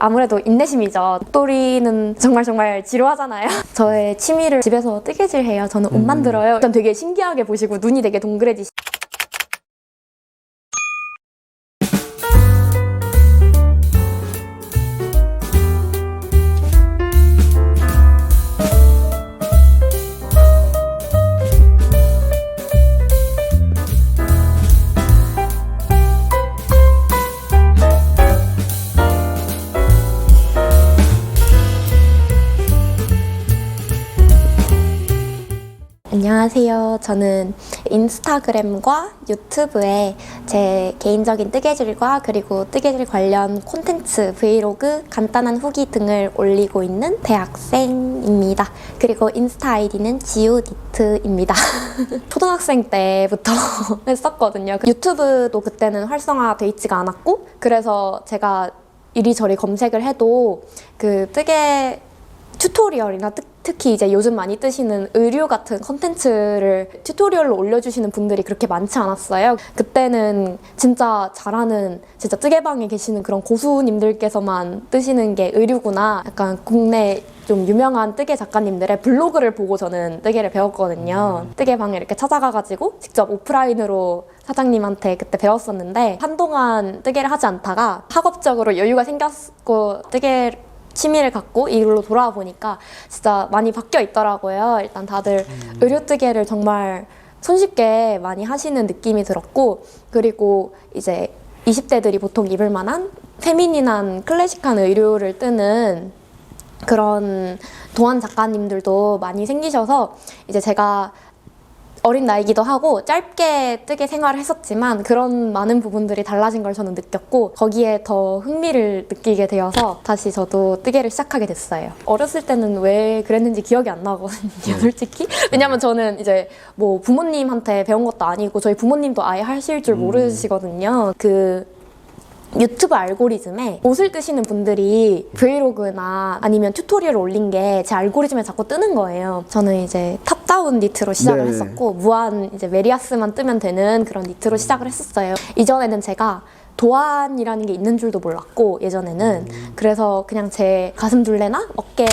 아무래도 인내심이죠. 목도리는 정말 지루하잖아요. 저의 취미를 집에서 뜨개질 해요. 저는 옷 만들어요. 일단 되게 신기하게 보시고 눈이 되게 동그래지시. 안녕하세요. 저는 인스타그램과 유튜브에 제 개인적인 뜨개질과 그리고 뜨개질 관련 콘텐츠, 브이로그, 간단한 후기 등을 올리고 있는 대학생입니다. 그리고 인스타 아이디는 지우니트입니다. 초등학생 때부터 했었거든요. 유튜브도 그때는 활성화돼 있지가 않았고, 그래서 제가 이리저리 검색을 해도 그 뜨개 튜토리얼이나 특히 이제 요즘 많이 뜨시는 의류 같은 컨텐츠를 튜토리얼로 올려주시는 분들이 그렇게 많지 않았어요. 그때는 진짜 잘하는, 진짜 뜨개방에 계시는 그런 고수님들께서만 뜨시는 게 의류구나. 약간 국내 좀 유명한 뜨개 작가님들의 블로그를 보고 저는 뜨개를 배웠거든요. 뜨개방에 이렇게 찾아가가지고 직접 오프라인으로 사장님한테 그때 배웠었는데, 한동안 뜨개를 하지 않다가 학업적으로 여유가 생겼고 뜨개 취미를 갖고 이걸로 돌아와 보니까 진짜 많이 바뀌어 있더라고요. 일단 다들 의류뜨개를 정말 손쉽게 많이 하시는 느낌이 들었고, 그리고 이제 20대들이 보통 입을 만한 페미닌한 클래식한 의류를 뜨는 그런 도안 작가님들도 많이 생기셔서, 이제 제가 어린 나이기도 하고 짧게 뜨개 생활을 했었지만 그런 많은 부분들이 달라진 걸 저는 느꼈고, 거기에 더 흥미를 느끼게 되어서 다시 저도 뜨개를 시작하게 됐어요. 어렸을 때는 왜 그랬는지 기억이 안 나거든요, 솔직히. 왜냐면 저는 이제 뭐 부모님한테 배운 것도 아니고 저희 부모님도 아예 하실 줄 모르시거든요. 유튜브 알고리즘에 옷을 뜨시는 분들이 브이로그나 아니면 튜토리얼을 올린 게 제 알고리즘에 자꾸 뜨는 거예요. 저는 이제 탑다운 니트로 시작을 했었고, 무한 이제 메리아스만 뜨면 되는 그런 니트로 시작을 했었어요. 이전에는 제가 도안이라는 게 있는 줄도 몰랐고, 예전에는 그래서 그냥 제 가슴 둘레나 어깨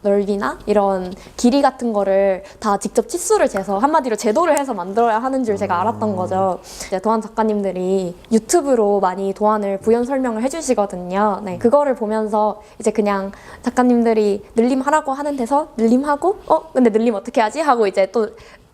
넓이나 이런 길이 같은 거를 다 직접 치수를 재서 한마디로 제도를 해서 만들어야 하는 줄 제가 알았던 거죠. 이제 도안 작가님들이 유튜브로 많이 도안을 부연 설명을 해주시거든요. 네, 그거를 보면서 이제 그냥 작가님들이 늘림하라고 하는 데서 늘림하고, 근데 늘림 어떻게 하지? 하고 이제 또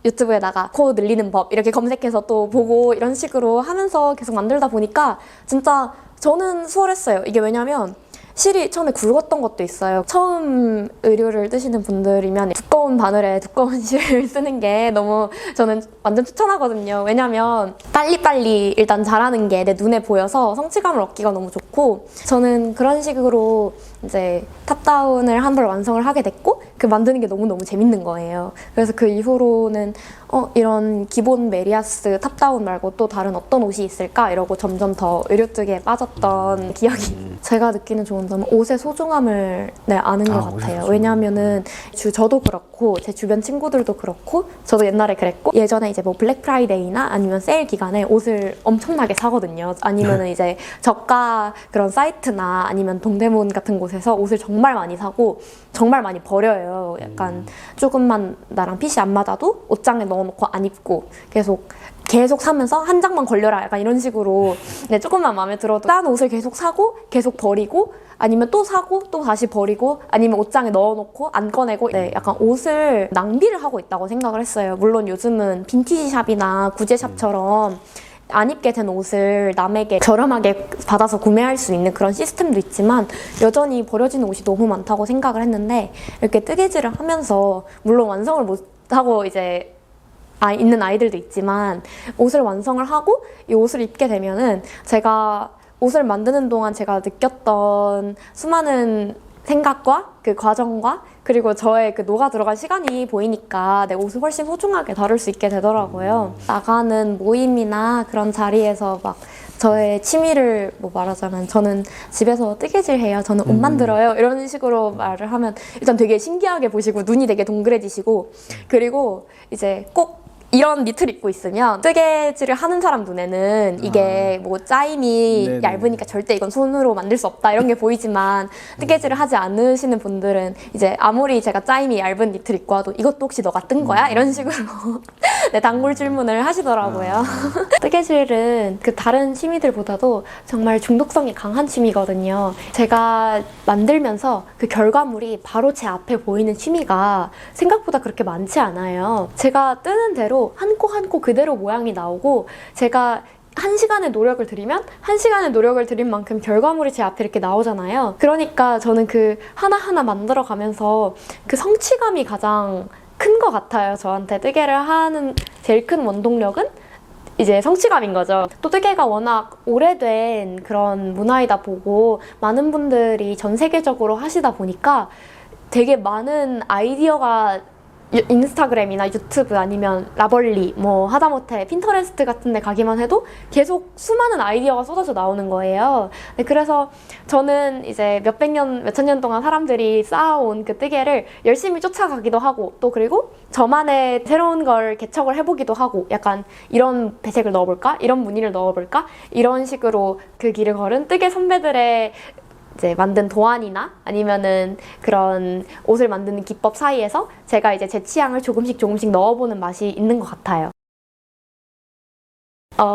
유튜브에다가 코 늘리는 법 이렇게 검색해서 또 보고, 이런 식으로 하면서 계속 만들다 보니까 진짜 저는 수월했어요. 이게 왜냐면 실이 처음에 굵었던 것도 있어요. 처음 의류를 뜨시는 분들이면 두꺼운 바늘에 두꺼운 실을 뜨는 게 너무 저는 완전 추천하거든요. 왜냐면 빨리빨리 일단 잘하는 게 내 눈에 보여서 성취감을 얻기가 너무 좋고, 저는 그런 식으로 이제 탑다운을 한 번 완성을 하게 됐고, 그 만드는 게 너무너무 재밌는 거예요. 그래서 그 이후로는 이런 기본 메리아스 탑다운 말고 또 다른 어떤 옷이 있을까 이러고 점점 더 의류뜨개에 빠졌던 기억이. 제가 느끼는 좋은 점은 옷의 소중함을 아는 것 같아요. 왜냐하면은 저도 그렇고 제 주변 친구들도 그렇고 저도 옛날에 그랬고, 예전에 이제 뭐 블랙 프라이데이나 아니면 세일 기간에 옷을 엄청나게 사거든요. 아니면은 이제 저가 그런 사이트나 아니면 동대문 같은 곳에서 옷을 정말 많이 사고 정말 많이 버려요. 약간 조금만 나랑 핏이 안 맞아도 옷장에 넣어놓고 안 입고 계속 사면서 한 장만 걸려라 약간 이런 식으로, 조금만 마음에 들어도 싼 옷을 계속 사고 계속 버리고, 아니면 또 사고 또 다시 버리고, 아니면 옷장에 넣어놓고 안 꺼내고, 약간 옷을 낭비를 하고 있다고 생각을 했어요. 물론 요즘은 빈티지 샵이나 구제샵처럼 안 입게 된 옷을 남에게 저렴하게 받아서 구매할 수 있는 그런 시스템도 있지만, 여전히 버려지는 옷이 너무 많다고 생각을 했는데, 이렇게 뜨개질을 하면서 물론 완성을 못하고 이제 있는 아이들도 있지만, 옷을 완성을 하고 이 옷을 입게 되면은 제가 옷을 만드는 동안 제가 느꼈던 수많은 생각과 그 과정과 그리고 저의 그 녹아 들어간 시간이 보이니까 내 옷을 훨씬 소중하게 다룰 수 있게 되더라고요. 나가는 모임이나 그런 자리에서 막 저의 취미를 말하자면, 저는 집에서 뜨개질 해요, 저는 옷 만들어요, 이런 식으로 말을 하면 일단 되게 신기하게 보시고 눈이 되게 동그래지시고, 그리고 이제 꼭 이런 니트를 입고 있으면 뜨개질을 하는 사람 눈에는 이게 뭐 짜임이 네네. 얇으니까 절대 이건 손으로 만들 수 없다 이런 게 보이지만 뜨개질을 하지 않으시는 분들은 이제 아무리 제가 짜임이 얇은 니트를 입고 와도 이것도 혹시 너가 뜬 거야? 이런 식으로 네, 단골 질문을 하시더라고요. 뜨개질은 그 다른 취미들보다도 정말 중독성이 강한 취미거든요. 제가 만들면서 그 결과물이 바로 제 앞에 보이는 취미가 생각보다 그렇게 많지 않아요. 제가 뜨는 대로 한 코 한 코 그대로 모양이 나오고 제가 1시간의 노력을 들이면 1시간의 노력을 들인 만큼 결과물이 제 앞에 이렇게 나오잖아요. 그러니까 저는 그 하나하나 만들어 가면서 그 성취감이 가장 큰 것 같아요. 저한테 뜨개를 하는 제일 큰 원동력은 이제 성취감인 거죠. 또 뜨개가 워낙 오래된 그런 문화이다 보고 많은 분들이 전 세계적으로 하시다 보니까 되게 많은 아이디어가 인스타그램이나 유튜브 아니면 라벌리 뭐 하다못해 핀터레스트 같은 데 가기만 해도 계속 수많은 아이디어가 쏟아져 나오는 거예요. 네, 그래서 저는 이제 몇백 년, 몇천 년 동안 사람들이 쌓아온 그 뜨개를 열심히 쫓아가기도 하고 또 그리고 저만의 새로운 걸 개척을 해보기도 하고 약간 이런 배색을 넣어볼까? 이런 무늬를 넣어볼까? 이런 식으로 그 길을 걸은 뜨개 선배들의 이제 만든 도안이나 아니면은 그런 옷을 만드는 기법 사이에서 제가 이제 제 취향을 조금씩 넣어보는 맛이 있는 것 같아요.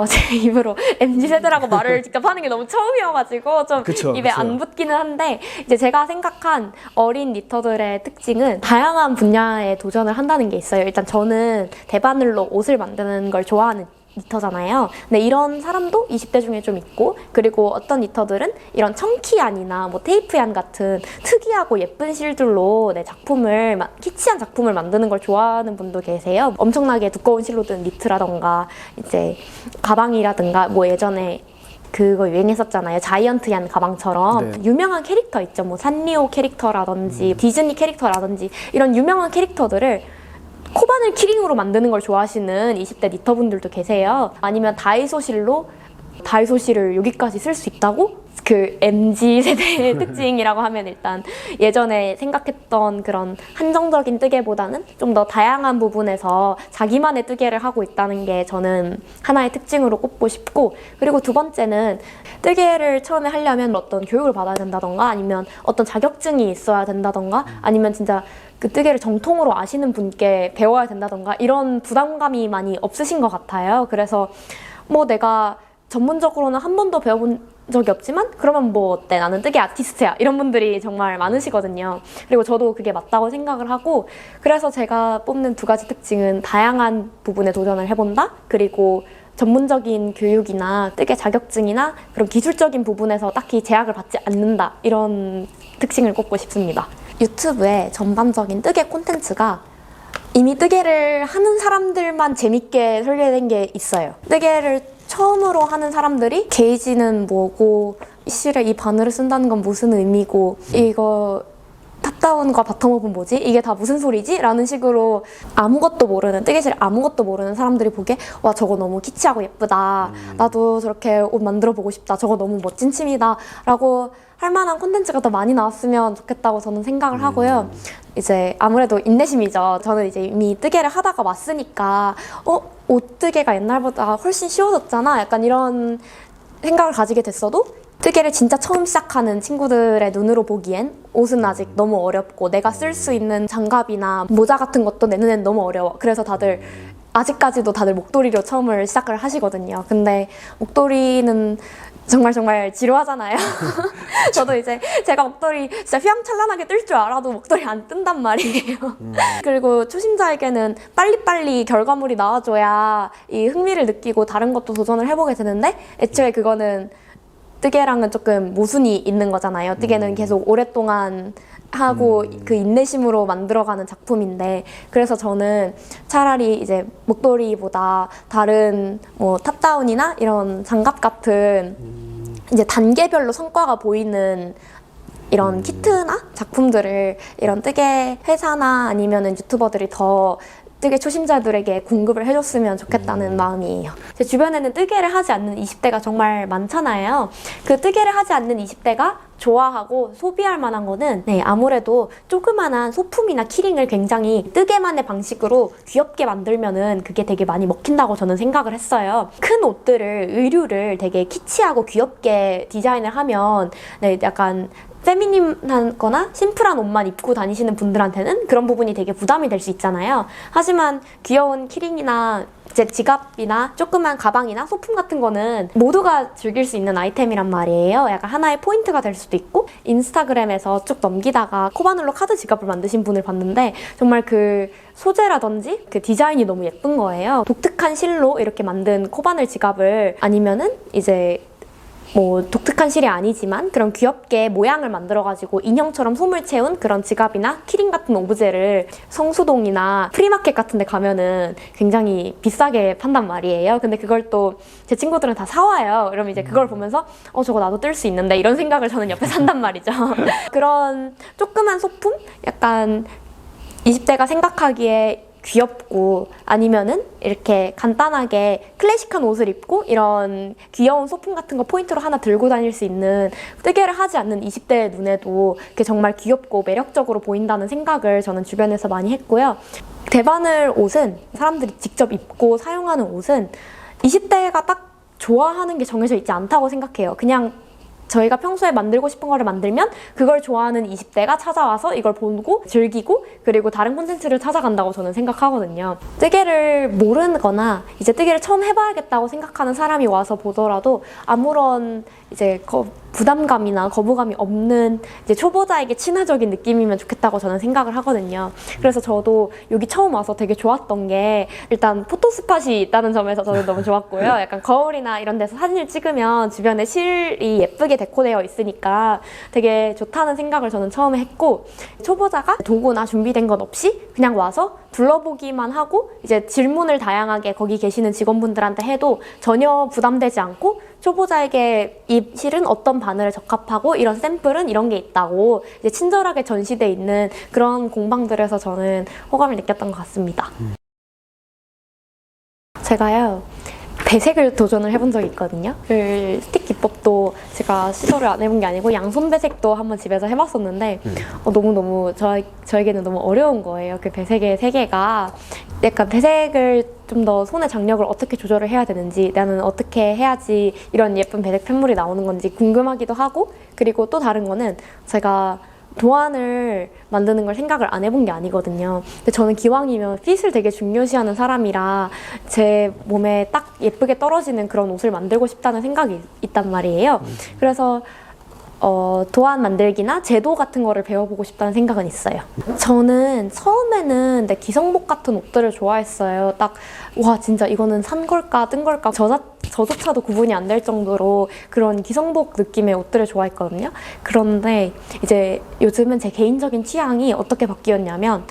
제 입으로 MZ세대라고 말을 직접 하는 게 너무 처음이어가지고 좀 그쵸, 입에 그쵸. 안 붙기는 한데 이제 제가 생각한 어린 니터들의 특징은 다양한 분야에 도전을 한다는 게 있어요. 일단 저는 대바늘로 옷을 만드는 걸 좋아하는 니터잖아요. 근데 이런 사람도 20대 중에 좀 있고 그리고 어떤 니터들은 이런 청키안이나 뭐 테이프얀 같은 특이하고 예쁜 실들로 작품을 키치한 작품을 만드는 걸 좋아하는 분도 계세요. 엄청나게 두꺼운 실로 든 니트라던가 이제 가방이라든가 뭐 예전에 그거 유행했었잖아요. 자이언트얀 가방처럼 네. 유명한 캐릭터 있죠. 뭐 산리오 캐릭터라든지 디즈니 캐릭터라든지 이런 유명한 캐릭터들을 코바늘 키링으로 만드는 걸 좋아하시는 20대 니터분들도 계세요. 아니면 다이소실로 다이소실을 여기까지 쓸 수 있다고? 그 MZ세대의 특징이라고 하면 일단 예전에 생각했던 그런 한정적인 뜨개보다는 좀 더 다양한 부분에서 자기만의 뜨개를 하고 있다는 게 저는 하나의 특징으로 꼽고 싶고 그리고 두 번째는 뜨개를 처음에 하려면 어떤 교육을 받아야 된다던가 아니면 어떤 자격증이 있어야 된다던가 아니면 진짜 그 뜨개를 정통으로 아시는 분께 배워야 된다던가 이런 부담감이 많이 없으신 것 같아요. 그래서 뭐 내가 전문적으로는 한 번도 배워본 적이 없지만 그러면 뭐 어때? 나는 뜨개 아티스트야. 이런 분들이 정말 많으시거든요. 그리고 저도 그게 맞다고 생각을 하고 그래서 제가 뽑는 두 가지 특징은 다양한 부분에 도전을 해본다. 그리고 전문적인 교육이나 뜨개 자격증이나 그런 기술적인 부분에서 딱히 제약을 받지 않는다. 이런 특징을 꼽고 싶습니다. 유튜브에 전반적인 뜨개 콘텐츠가 이미 뜨개를 하는 사람들만 재밌게 설계된 게 있어요. 뜨개를 처음으로 하는 사람들이 게이지는 뭐고 이 실에 이 바늘을 쓴다는 건 무슨 의미고 이거 탑다운과 바텀업은 뭐지? 이게 다 무슨 소리지? 라는 식으로 아무것도 모르는 뜨개질 아무것도 모르는 사람들이 보기에 와 저거 너무 키치하고 예쁘다 나도 저렇게 옷 만들어 보고 싶다 저거 너무 멋진 취미다 라고 할 만한 콘텐츠가 더 많이 나왔으면 좋겠다고 저는 생각을 하고요. 이제 아무래도 인내심이죠. 저는 이제 이미 뜨개를 하다가 왔으니까 옷 뜨개가 옛날보다 훨씬 쉬워졌잖아 약간 이런 생각을 가지게 됐어도 뜨개를 진짜 처음 시작하는 친구들의 눈으로 보기엔 옷은 아직 너무 어렵고 내가 쓸 수 있는 장갑이나 모자 같은 것도 내 눈엔 너무 어려워. 그래서 다들 아직까지도 다들 목도리로 처음을 시작을 하시거든요. 근데 목도리는 정말 지루하잖아요. 저도 이제 제가 목도리 진짜 휘황찬란하게 뜰 줄 알아도 목도리 안 뜬단 말이에요. 그리고 초심자에게는 빨리빨리 결과물이 나와줘야 이 흥미를 느끼고 다른 것도 도전을 해보게 되는데 애초에 그거는 뜨개랑은 조금 모순이 있는 거잖아요. 뜨개는 계속 오랫동안 하고 그 인내심으로 만들어가는 작품인데 그래서 저는 차라리 이제 목도리보다 다른 뭐 탑다운이나 이런 장갑 같은 이제 단계별로 성과가 보이는 이런 키트나 작품들을 이런 뜨개 회사나 아니면은 유튜버들이 더 뜨개 초심자들에게 공급을 해줬으면 좋겠다는 마음이에요. 제 주변에는 뜨개를 하지 않는 20대가 정말 많잖아요. 그 뜨개를 하지 않는 20대가 좋아하고 소비할 만한 거는 아무래도 조그만한 소품이나 키링을 굉장히 뜨개만의 방식으로 귀엽게 만들면은 그게 되게 많이 먹힌다고 저는 생각을 했어요. 큰 옷들을, 의류를 되게 키치하고 귀엽게 디자인을 하면 약간 페미닌한 거나 심플한 옷만 입고 다니시는 분들한테는 그런 부분이 되게 부담이 될 수 있잖아요. 하지만 귀여운 키링이나 제 지갑이나 조그만 가방이나 소품 같은 거는 모두가 즐길 수 있는 아이템이란 말이에요. 약간 하나의 포인트가 될 수도 있고, 인스타그램에서 쭉 넘기다가 코바늘로 카드 지갑을 만드신 분을 봤는데 정말 그 소재라든지 그 디자인이 너무 예쁜 거예요. 독특한 실로 이렇게 만든 코바늘 지갑을, 아니면은 이제 뭐 독특한 실이 아니지만 그런 귀엽게 모양을 만들어가지고 인형처럼 솜을 채운 그런 지갑이나 키링 같은 오브제를 성수동이나 프리마켓 같은 데 가면은 굉장히 비싸게 판단 말이에요. 근데 그걸 또 제 친구들은 다 사와요. 그럼 이제 그걸 보면서 저거 나도 뜰 수 있는데 이런 생각을 저는 옆에 산단 말이죠. 그런 조그만 소품? 약간 20대가 생각하기에 귀엽고, 아니면은 이렇게 간단하게 클래식한 옷을 입고 이런 귀여운 소품 같은 거 포인트로 하나 들고 다닐 수 있는, 뜨개를 하지 않는 20대의 눈에도 그게 정말 귀엽고 매력적으로 보인다는 생각을 저는 주변에서 많이 했고요. 대바늘 옷은, 사람들이 직접 입고 사용하는 옷은 20대가 딱 좋아하는 게 정해져 있지 않다고 생각해요. 그냥 저희가 평소에 만들고 싶은 거를 만들면 그걸 좋아하는 20대가 찾아와서 이걸 보고 즐기고, 그리고 다른 콘텐츠를 찾아간다고 저는 생각하거든요. 뜨개를 모르거나 이제 뜨개를 처음 해봐야겠다고 생각하는 사람이 와서 보더라도 아무런 이제 부담감이나 거부감이 없는 이제 초보자에게 친화적인 느낌이면 좋겠다고 저는 생각을 하거든요. 그래서 저도 여기 처음 와서 되게 좋았던 게, 일단 포토스팟이 있다는 점에서 저는 너무 좋았고요. 약간 거울이나 이런 데서 사진을 찍으면 주변에 실이 예쁘게 데코되어 있으니까 되게 좋다는 생각을 저는 처음에 했고, 초보자가 도구나 준비된 것 없이 그냥 와서 둘러보기만 하고 이제 질문을 다양하게 거기 계시는 직원분들한테 해도 전혀 부담되지 않고, 초보자에게 이 실은 어떤 바늘에 적합하고 이런 샘플은 이런 게 있다고 이제 친절하게 전시돼 있는 그런 공방들에서 저는 호감을 느꼈던 것 같습니다. 제가요, 배색을 도전을 해본 적이 있거든요. 그 스틱 기법도 제가 시도를 안 해본 게 아니고 양손 배색도 한번 집에서 해봤었는데 너무너무 저에게는 너무 어려운 거예요. 그 배색의 세계가. 약간 배색을 좀 더 손의 장력을 어떻게 조절을 해야 되는지, 나는 어떻게 해야지 이런 예쁜 배색 펜물이 나오는 건지 궁금하기도 하고, 그리고 또 다른 거는 제가 도안을 만드는 걸 생각을 안 해본 게 아니거든요. 근데 저는 기왕이면 핏을 되게 중요시하는 사람이라 제 몸에 딱 예쁘게 떨어지는 그런 옷을 만들고 싶다는 생각이 있단 말이에요. 그래서 도안 만들기나 제도 같은 거를 배워보고 싶다는 생각은 있어요. 저는 처음에는 기성복 같은 옷들을 좋아했어요. 딱 와, 진짜 이거는 산 걸까 뜬 걸까 저조차도 구분이 안 될 정도로 그런 기성복 느낌의 옷들을 좋아했거든요. 그런데 이제 요즘은 제 개인적인 취향이 어떻게 바뀌었냐면,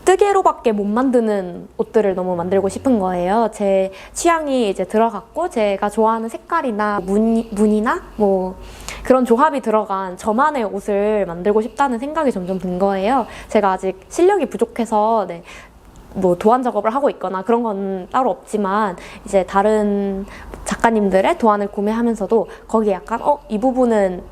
뜨개로밖에 못 만드는 옷들을 너무 만들고 싶은 거예요. 제 취향이 이제 들어갔고, 제가 좋아하는 색깔이나 무늬나 뭐 그런 조합이 들어간 저만의 옷을 만들고 싶다는 생각이 점점 든 거예요. 제가 아직 실력이 부족해서 뭐 도안 작업을 하고 있거나 그런 건 따로 없지만, 이제 다른 작가님들의 도안을 구매하면서도 거기에 약간 이 부분은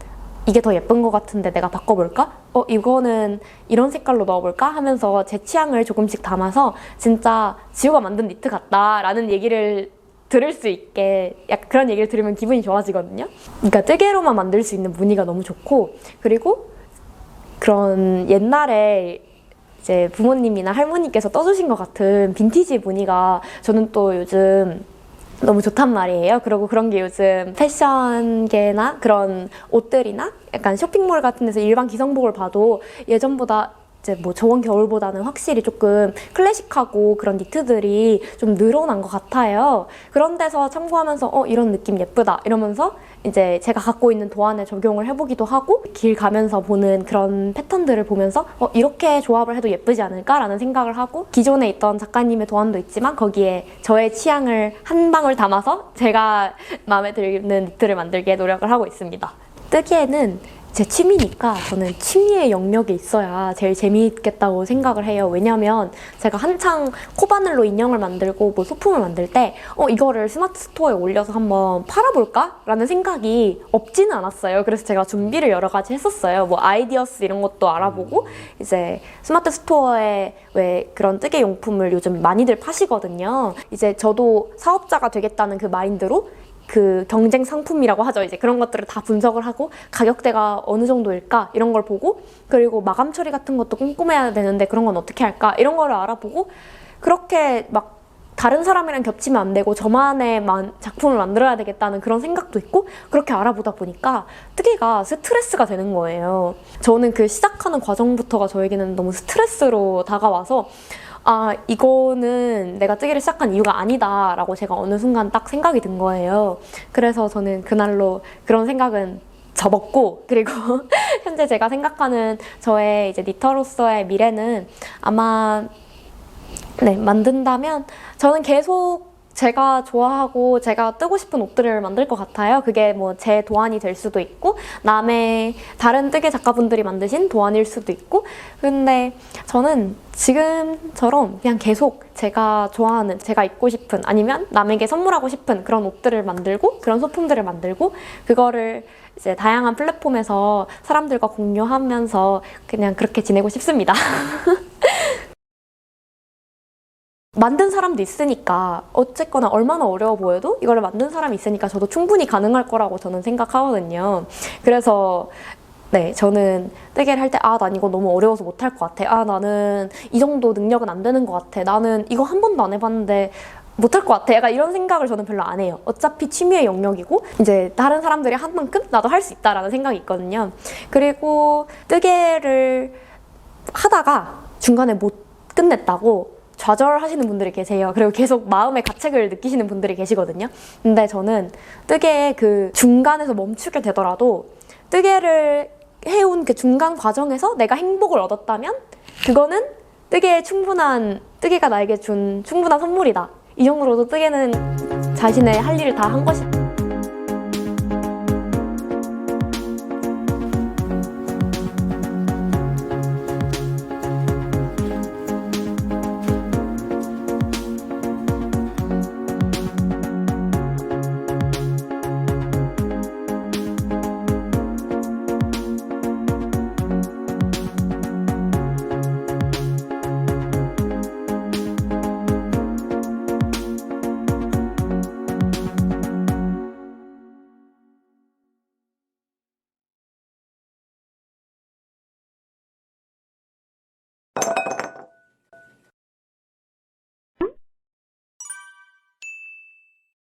이게 더 예쁜 것 같은데 내가 바꿔볼까? 이거는 이런 색깔로 넣어볼까? 하면서 제 취향을 조금씩 담아서 진짜 지우가 만든 니트 같다라는 얘기를 들을 수 있게, 약간 그런 얘기를 들으면 기분이 좋아지거든요. 그러니까 뜨개로만 만들 수 있는 무늬가 너무 좋고, 그리고 그런 옛날에 이제 부모님이나 할머니께서 떠주신 것 같은 빈티지 무늬가 저는 또 요즘 너무 좋단 말이에요. 그리고 그런 게 요즘 패션계나 그런 옷들이나 약간 쇼핑몰 같은 데서 일반 기성복을 봐도 예전보다 이제 뭐 저번 겨울보다는 확실히 조금 클래식하고 그런 니트들이 좀 늘어난 것 같아요. 그런 데서 참고하면서 이런 느낌 예쁘다 이러면서 이제 제가 갖고 있는 도안에 적용을 해보기도 하고, 길 가면서 보는 그런 패턴들을 보면서 이렇게 조합을 해도 예쁘지 않을까라는 생각을 하고, 기존에 있던 작가님의 도안도 있지만 거기에 저의 취향을 한 방울 담아서 제가 마음에 드는 니트를 만들기에 노력을 하고 있습니다. 뜨기에는 제 취미니까 저는 취미의 영역에 있어야 제일 재미있겠다고 생각을 해요. 왜냐면 제가 한창 코바늘로 인형을 만들고 뭐 소품을 만들 때 이거를 스마트 스토어에 올려서 한번 팔아볼까? 라는 생각이 없지는 않았어요. 그래서 제가 준비를 여러 가지 했었어요. 뭐 아이디어스 이런 것도 알아보고 이제 스마트 스토어에 왜 그런 뜨개 용품을 요즘 많이들 파시거든요. 이제 저도 사업자가 되겠다는 그 마인드로 그 경쟁 상품이라고 하죠. 이제 그런 것들을 다 분석을 하고 가격대가 어느 정도일까 이런 걸 보고, 그리고 마감 처리 같은 것도 꼼꼼해야 되는데 그런 건 어떻게 할까 이런 거를 알아보고, 그렇게 막 다른 사람이랑 겹치면 안 되고 저만의 작품을 만들어야 되겠다는 그런 생각도 있고, 그렇게 알아보다 보니까 뜨개가 스트레스가 되는 거예요. 저는 그 시작하는 과정부터가 저에게는 너무 스트레스로 다가와서 이거는 내가 뜨개를 시작한 이유가 아니다 라고 제가 어느 순간 딱 생각이 든 거예요. 그래서 저는 그날로 그런 생각은 접었고, 그리고 현재 제가 생각하는 저의 이제 니터로서의 미래는 아마 만든다면 저는 계속 제가 좋아하고 제가 뜨고 싶은 옷들을 만들 것 같아요. 그게 뭐 제 도안이 될 수도 있고 남의 다른 뜨개 작가분들이 만드신 도안일 수도 있고, 근데 저는 지금처럼 그냥 계속 제가 좋아하는, 제가 입고 싶은, 아니면 남에게 선물하고 싶은 그런 옷들을 만들고 그런 소품들을 만들고 그거를 이제 다양한 플랫폼에서 사람들과 공유하면서 그냥 그렇게 지내고 싶습니다. 만든 사람도 있으니까, 어쨌거나 얼마나 어려워 보여도 이걸 만든 사람이 있으니까 저도 충분히 가능할 거라고 저는 생각하거든요. 그래서 저는 뜨개를 할 때 난 이거 너무 어려워서 못할 것 같아. 나는 이 정도 능력은 안 되는 것 같아. 나는 이거 한 번도 안 해봤는데 못할 것 같아. 약간 이런 생각을 저는 별로 안 해요. 어차피 취미의 영역이고 이제 다른 사람들이 한 만큼 나도 할 수 있다라는 생각이 있거든요. 그리고 뜨개를 하다가 중간에 못 끝냈다고 좌절하시는 분들이 계세요. 그리고 계속 마음의 가책을 느끼시는 분들이 계시거든요. 근데 저는 뜨개의 그 중간에서 멈추게 되더라도 뜨개를 해온 그 중간 과정에서 내가 행복을 얻었다면 그거는 뜨개가 나에게 준 충분한 선물이다. 이 정도로도 뜨개는 자신의 할 일을 다 한 것이다.